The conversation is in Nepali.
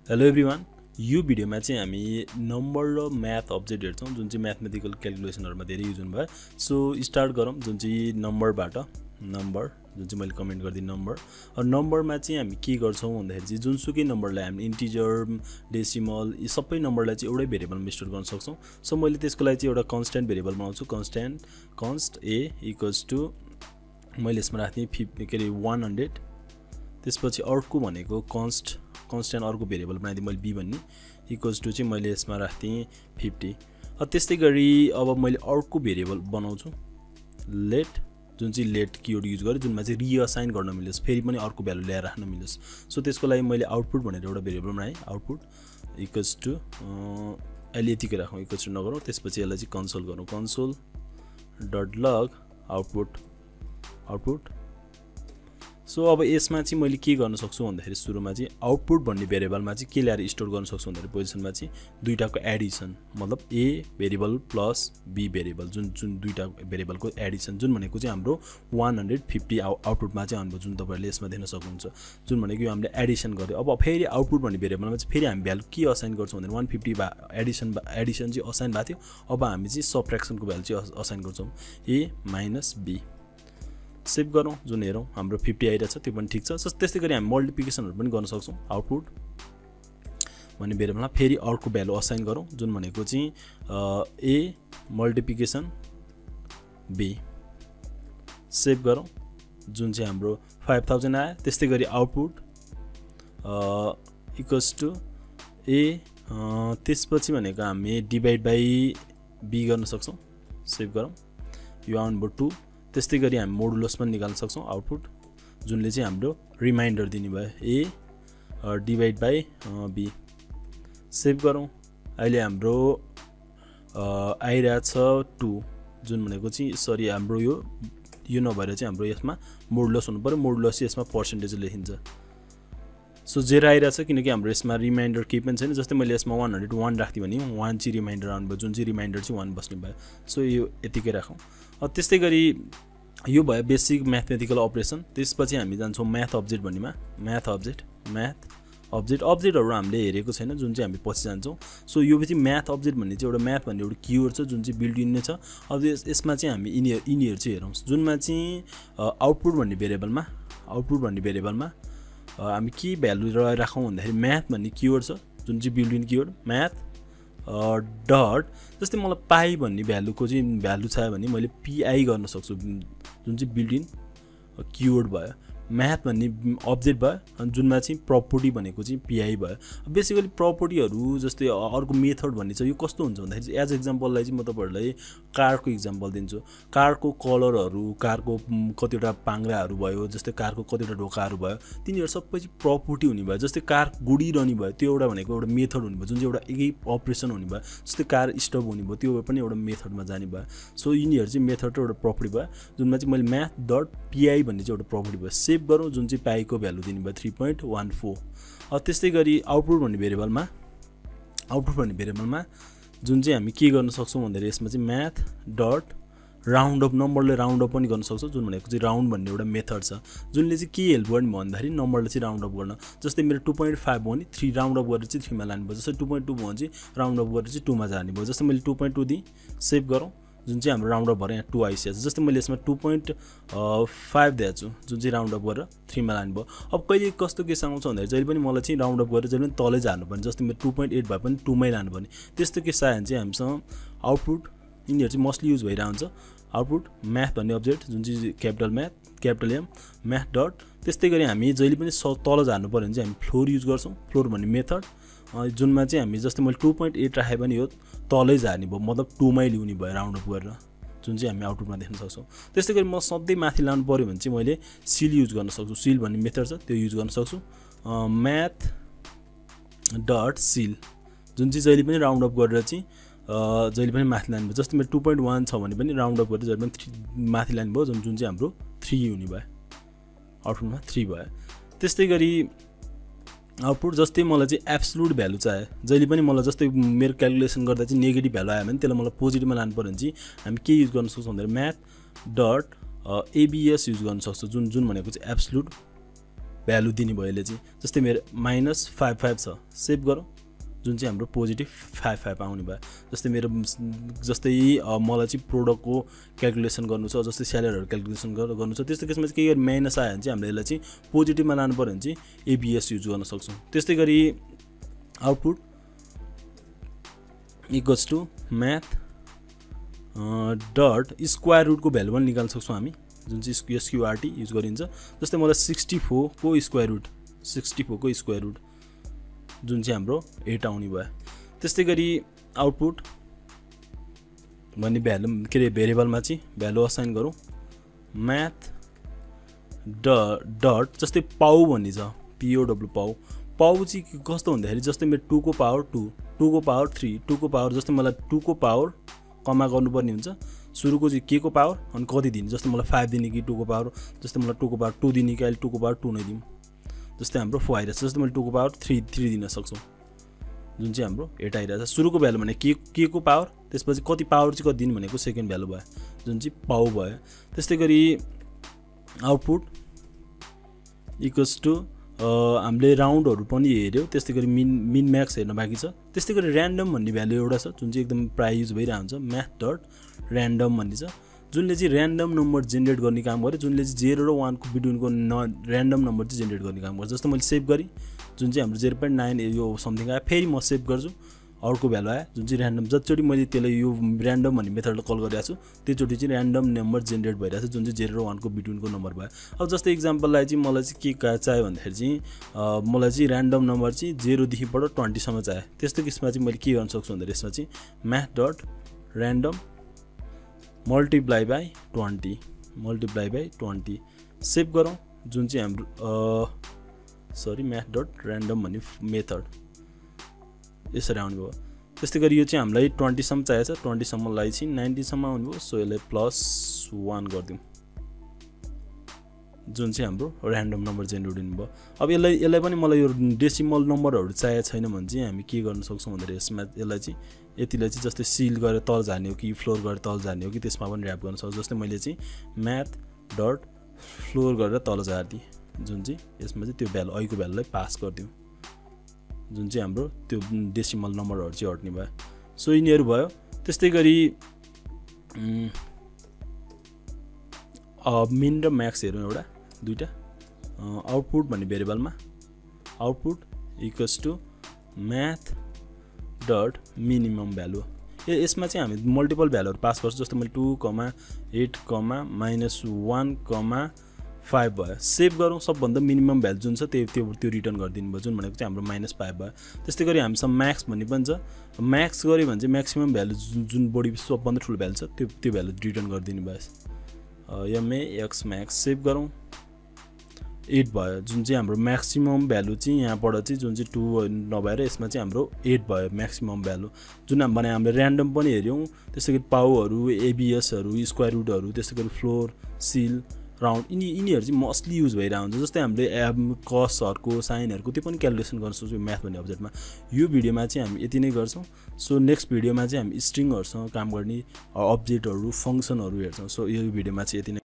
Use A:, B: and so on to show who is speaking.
A: हेलो एभ्रिवान यो भिडियोमा चाहिँ हामी नम्बर र म्याथ अब्जेक्ट हेर्छौं जुन चाहिँ म्याथमेटिकल क्याल्कुलेसनहरुमा धेरै युज हुनुभयो सो स्टार्ट गरौँ जुन चाहिँ नम्बरबाट नम्बर जुन चाहिँ मैले कमेन्ट गर्दिन नम्बर नम्बरमा चाहिँ हामी के गर्छौं भन्दाखेरि चाहिँ जुनसुकै नम्बरलाई हामी इन्टिजर डेसिमल यी सबै नम्बरलाई चाहिँ एउटै भेरिएबलमा स्टोर गर्न सक्छौं सो मैले त्यसको लागि चाहिँ एउटा कन्स्ट्यान्ट भेरिएबल बनाउँछु कन्स्ट a इक्वल्स टु मैले यसमा राख्ने 100 त्यसपछि अर्को भनेको कन्स्ट्यान्ट अर्को भेरिएबल बनाइदिए मैले b भन्ने इक्वल्स टु चाहिँ मैले यसमा राख्थे 50 त्यस्तै गरी अब मैले अर्को भेरिएबल बनाउँछु लेट जुन चाहिँ लेट किवर्ड युज गरे जुनमा चाहिँ रिअसाइन गर्न मिलोस् फेरि पनि अर्को भ्यालु ल्याएर राख्न मिलोस् सो त्यसको लागि मैले आउटपुट भनेर एउटा भेरिएबल बनाएँ आउटपुट इक्वल्स टु अहिले यतिकै राखौँ इक्वल्स टु नगरौँ त्यसपछि यसलाई चाहिँ कन्सोल गरौँ कन्सोल डट लग आउटपुट सो अब यसमा चाहिँ मैले के गर्न सक्छु भन्दाखेरि सुरुमा चाहिँ आउटपुट भन्ने भेरिएबलमा चाहिँ के ल्याएर स्टोर गर्न सक्छु भन्दाखेरि पोजिसनमा चाहिँ दुईटाको एडिसन मतलब a variable plus b variable जुन दुईटा भेरिएबलको एडिसन जुन भनेको चाहिँ हाम्रो 150 आउटपुटमा चाहिँ आउँछ जुन तपाईहरुले यसमा देख्न सक्नुहुन्छ जुन भनेको यो हामीले एडिसन गर्यो अब फेरि आउटपुट भन्ने भेरिएबलमा चाहिँ फेरि हामी भ्यालु के असाइन गर्छौं भन्दाखेरि 150 एडिसन चाहिँ असाइन भएको थियो अब हामी चाहिँ सबट्र्याक्सनको भ्यालु चाहिँ असाइन गर्छौं a माइनस b सेभ गरौँ जुन हेरौँ हाम्रो 50 आइरहेछ त्यो पनि ठीक छ सो त्यस्तै गरी हामी मल्टिप्लिकेसनहरु पनि गर्न सक्छौं आउटपुट भन्ने भेरिएबलमा फेरि अर्को भ्यालु असाइन गरौँ जुन भनेको चाहिँ a मल्टिप्लिकेसन b सेभ गरौँ जुन चाहिँ हाम्रो 5000 आयो त्यस्तै गरी आउटपुट इक्वल्स टु a त्यसपछि भनेको हामी डिभाइड बाइ b गर्न सक्छौं सेभ गरौँ यो आउनुभयो 2 त्यस्तै गरी हामी मोडुलस पनि निकाल्न सक्छौं आउटपुट जुनले चाहिँ हाम्रो रिमाइन्डर दिने भयो a divide by b save गरौँ अहिले हाम्रो आइरहेछ 2 जुन भनेको चाहिँ सरी हाम्रो यो नभएर चाहिँ हाम्रो यसमा मोडुलस हुनु पर्यो मोडुलस चाहिँ यसमा पर्सेन्टेज लेखिन्छ सो 0 आइरहेछ किनकि हाम्रो यसमा रिमाइन्डर केही पनि छैन जस्तै मैले यसमा 101 राख्थे भने 1 चाहिँ रिमाइन्डर आउनुभयो जुन चाहिँ रिमाइन्डर चाहिँ 1 बस्ने भयो सो यो यतिकै राखौँ त्यस्तै गरी यो भयो बेसिक म्याथमेटिकल अपरेसन त्यसपछि हामी जान्छौं म्याथ अब्जेक्ट भन्नेमा म्याथ अब्जेक्टहरु हामीले हेरेको छैन जुन चाहिँ हामी पछि जान्छौं सो यो चाहिँ म्याथ अब्जेक्ट भन्ने चाहिँ एउटा म्याथ भन्ने एउटा किवर्ड छ जुन चाहिँ बिल्ट इन नै छ अब यसमा चाहिँ हामी यिनीहरु चाहिँ हेरौं जुनमा चाहिँ आउटपुट भन्ने भेरिएबलमा हामी के भ्यालु राखौं भन्दाखेरि म्याथ भन्ने किवर्ड छ जुन चाहिँ built in keyword math dot जस्तै मलाई पाई भन्ने भ्यालुको चाहिँ भ्यालु छ भने मैले पी गर्न सक्छु जुन चाहिँ बिल्ट इन किवर्ड भयो म्याथ भन्ने अब्जेक्ट भयो अनि जुनमा चाहिँ प्रपर्टी भनेको चाहिँ पी भयो बेसिकली प्रपर्टीहरु जस्तै अर्को मेथड भन्ने छ यो कस्तो हुन्छ भन्दाखेरि एज एक्जाम्पललाई चाहिँ म तपाईहरुलाई कारको एक्जाम्पल दिन्छु कारको कलरहरु कारको कतिवटा पाङ्ग्राहरु भयो जस्तै कारको कतिवटा ढोकाहरु भयो तिनीहरु सबै चाहिँ प्रपर्टी हुने भयो जस्तै कार गुडिरहने भयो त्यो एउटा भनेको एउटा मेथड हुने भयो जुन चाहिँ एउटा एकै अपरेसन हुने भयो जस्तै कार स्टप हुने भयो त्यो पनि एउटा मेथडमा जाने भयो सो यिनीहरु चाहिँ मेथड र एउटा प्रपर्टी भयो जुनमा चाहिँ मैले म्याथ डट पी भन्ने चाहिँ एउटा प्रपर्टी भयो सेभ गरौँ जुन चाहिँ पाईको भ्यालु दिने भयो 3.14 त्यस्तै गरी आउटपुट भन्ने भेरिएबलमा जुन चाहिँ हामी के गर्न सक्छौं भन्दाखेरि यसमा चाहिँ म्याथ डट राउन्ड अप नम्बरले राउन्ड अप पनि गर्न सक्छौं जुन भनेको चाहिँ राउन्ड भन्ने एउटा मेथड छ जुनले चाहिँ के हेल्प गर्ने भन्दाखेरि नम्बरले चाहिँ राउन्ड अप गर्न जस्तै मेरो 2.5 भयो भने 3 राउन्ड अप गरेर चाहिँ 3 मा लानु भयो जस्तै 2.2 भयो भने चाहिँ राउन्ड अप गरेर चाहिँ 2 मा जाने भयो जस्तै मैले 2.2 दिए सेभ गरौँ जुन चाहिँ हाम्रो राउन्ड अप भएर यहाँ 2 आइसकेछ जस्तै मैले यसमा 2.5 दिएको छु जुन चाहिँ राउन्ड अप गरेर 3 मा लानु भयो अब कहिले कस्तो केस आउँछ भन्दाखेरि जहिले पनि मलाई चाहिँ राउन्ड अप गरेर जहिले पनि तलै झार्नु पर्ने जस्तै मेरो 2.8 भए पनि 2 मै लानु पर्ने त्यस्तो केस आयो भने चाहिँ हामीसँग आउटपुट यिनीहरु चाहिँ मोस्टली युज भइरा हुन्छ आउटपुट म्याथ भन्ने अब्जेक्ट जुन चाहिँ क्यापिटल एम म्याथ डट त्यस्तै गरी हामी जहिले पनि तल झार्नु पर्यो भने चाहिँ हामी फ्लोर युज गर्छौं फ्लोर भन्ने मेथड जुनमा चाहिँ हामी जस्तै मैले 2.8 राखे पनि यो तलै झार्ने भयो मतलब 2 मै ल्याउने भयो राउन्ड अप गरेर जुन चाहिँ हामी आउटपुटमा देख्न सक्छौं त्यस्तै गरी म सधैं माथि लानु पर्यो भने चाहिँ मैले सिल युज गर्न सक्छु सिल भन्ने मेथड छ त्यो युज गर्न सक्छु म्याथ डट सिल जुन चाहिँ जहिले पनि राउन्ड अप गरेर चाहिँ जहिले पनि माथि लानु भयो जस्तै मेरो 2.1 छ भने पनि राउन्ड अप गरेर जहिले पनि माथि लानु भयो जुन चाहिँ हाम्रो 3 हुने भयो आउटपुटमा 3 भयो त्यस्तै गरी आउटपुट जस्तै मलाई चाहिँ एब्सोल्युट भ्यालु चाहियो जहिले पनि मलाई जस्तै मेरो क्याल्कुलेसन गर्दा चाहिँ नेगेटिभ भ्यालु आयो भने त्यसलाई मलाई पोजिटिभमा लानु पर्यो भने चाहिँ हामी के युज गर्न सक्छौं भन्दाखेरि म्याथ डट एबीएस युज गर्न सक्छौं जुन भनेको चाहिँ एब्सोल्युट भ्यालु दिने भयो यसले चाहिँ। जस्तै मेरो -55 छ, सेभ गरौँ, जुन चाहिँ हाम्रो पोजिटिभ 55 आउने भयो। जस्तै मेरो मलाई चाहिँ प्रोडक्टको क्यालकुलेसन गर्नु छ, जस्तै स्यालेरीहरू क्यालकुलेसन गर्नु छ, त्यस्तो केसमा चाहिँ के गरी माइनस आयो भने चाहिँ हामीले यसलाई चाहिँ पोजिटिभमा लानु पर्यो भने चाहिँ एबिएस युज गर्न सक्छौँ। त्यस्तै गरी output equals to math dot square रुटको भ्यालु पनि निकाल्न सक्छौँ हामी, जुन चाहिँ एसक्युआरटी युज गरिन्छ। जस्तै मलाई 64 को स्क्वायर रुट जुन चाहिँ हाम्रो 8 आउने भयो। त्यस्तै गरी आउटपुट भन्ने भ्यालु के अरे भेरिएबलमा चाहिँ भ्यालु असाइन गरौँ, म्याथ डट जस्तै पाउ भन्ने छ, POW पाउ चाहिँ कस्तो भन्दाखेरि जस्तै मेरो 2 को पावर 2, 2 को पावर 3, 2 को पावर, जस्तै मलाई 2 को पावर कमा गर्नुपर्ने हुन्छ, सुरुको चाहिँ के को पावर अनि कति दिने, जस्तै मलाई 5 दिने कि 2 को पावर, जस्तै मलाई 2 को पावर 2 दिने कि अहिले 2 को पावर 2 नै दिउँ। जस्तै हाम्रो 4 आइरहेछ, जस्तै मैले 2 को पावर 3 दिन सक्छौँ, जुन चाहिँ हाम्रो 8 आइरहेछ। सुरुको भ्यालु भने के को पावर, त्यसपछि कति पावर चाहिँ कति दिने भनेको सेकेन्ड भ्यालु भयो, जुन चाहिँ पाउ भयो। त्यस्तै गरी आउटपुट इक्वल्स टु हामीले राउन्डहरू पनि हेऱ्यौँ, त्यस्तै गरी मिन म्याक्स हेर्न बाँकी छ। त्यस्तै गरी ऱ्यान्डम भन्ने भ्यालु एउटा छ, जुन चाहिँ एकदम प्रायः युज भइरहेको हुन्छ, म्याथ डट ऱ्यान्डम भन्ने छ, जुनले चाहिँ ऱ्यान्डम नम्बर जेनेरेट गर्ने काम गर्यो, जुनले चाहिँ 0 र 1 को बिट्विनको ऱ्यान्डम नम्बर चाहिँ जेनेरेट गर्ने काम गर्छ। जस्तो मैले सेभ गरेँ, जुन चाहिँ हाम्रो 0.9 यो समथिङ आयो, फेरि म सेभ गर्छु, अर्को भ्यालु आयो जुन चाहिँ ऱ्यान्डम। जतिचोटि मैले त्यसलाई यो ऱ्यान्डम भन्ने मेथडलाई कल गरिरहेको छु त्योचोटि चाहिँ ऱ्यान्डम नम्बर जेनेरेट भइरहेको छ, जुन चाहिँ 0 र 1 को बिट्विनको नम्बर भयो। अब जस्तै इक्जाम्पललाई चाहिँ मलाई चाहिँ के चाहियो भन्दाखेरि चाहिँ मलाई चाहिँ ऱ्यान्डम नम्बर चाहिँ 0 देखिबाट 20 सम्म चाहियो। त्यस्तो केसमा चाहिँ मैले के गर्न सक्छु भन्दाखेरि यसमा चाहिँ math dot random multiply by 20 save गरौँ, जुन चाहिँ हाम्रो म्याथ डट ऱ्यान्डम भन्ने मेथड यसरी आउने भयो। त्यस्तै गरी यो चाहिँ हामीलाई 20 सम्म चाहिएको छ, 20 सम्मलाई चाहिँ 90 सम्म आउने भयो, सो यसलाई +1 गरिदिउँ, जुन चाहिँ हाम्रो ऱ्यान्डम नम्बर जेनेरेट हुने भयो। अब यसलाई पनि मलाई यो डेसिमल नम्बरहरू चाहिएको छैन भने चाहिँ हामी के गर्न सक्छौँ भन्दाखेरि यसमा यसलाई चाहिँ यतिलाई चाहिँ जस्तै सिल गरेर तल झार्ने हो कि फ्लोर गरेर तल झार्ने हो कि त्यसमा पनि ऱ्याप गर्न सक्छौँ। जस्तै मैले चाहिँ म्याथ डट फ्लोर गरेर तल झारिदिएँ, जुन चाहिँ यसमा चाहिँ त्यो भ्यालु अहिलेको भ्यालुलाई पास गरिदिउँ, जुन चाहिँ हाम्रो त्यो डेसिमल नम्बरहरू चाहिँ हट्ने भयो। सो यिनीहरू भयो। त्यस्तै गरी मिन र म्याक्स हेरौँ एउटा दुईवटा। आउटपुट भन्ने भेरिएबलमा output equals to math dot minimum value, यसमा चाहिँ हामी मल्टिपल भ्यालुहरू पास गर्छौँ। जस्तो मैले 2, 8, -1, 5 भयो। सेभ गरौँ, सबभन्दा मिनिमम भ्यालु जुन छ त्यो रिटर्न गरिदिनु भयो, जुन भनेको चाहिँ हाम्रो -5 भयो। त्यस्तै गरी हामीसँग म्याक्स भन्ने पनि छ, म्याक्स गऱ्यो भने चाहिँ म्याक्सिमम भ्यालु जुन बढी सबभन्दा ठुलो भ्यालु छ त्यो भ्यालु रिटर्न गरिदिनु भयो। MAX म्याक्स सेभ गरौँ, 8 भयो, जुन चाहिँ हाम्रो म्याक्सिमम भ्यालु चाहिँ यहाँबाट चाहिँ जुन चाहिँ 2 नभएर यसमा चाहिँ हाम्रो 8 भयो म्याक्सिमम भ्यालु। जुन भने हामीले ऱ्यान्डम पनि हेऱ्यौँ, त्यस्तै गरी पाउहरू, एबिएसहरू, स्क्वायर रुटहरू, त्यस्तै गरी फ्लोर, सिल, राउन्ड, यिनीहरू चाहिँ मोस्टली युज भइरहेको हुन्छ। जस्तै हामीले कसहरूको, साइनहरूको त्यो पनि क्यालकुलेसन गर्न सक्छौँ म्याथ भन्ने अब्जेक्टमा। यो भिडियोमा चाहिँ हामी यति नै गर्छौँ। सो नेक्स्ट भिडियोमा चाहिँ हामी स्ट्रिङहरूसँग काम गर्ने अब्जेक्टहरू, फङ्सनहरू हेर्छौँ। सो यो भिडियोमा चाहिँ यति नै।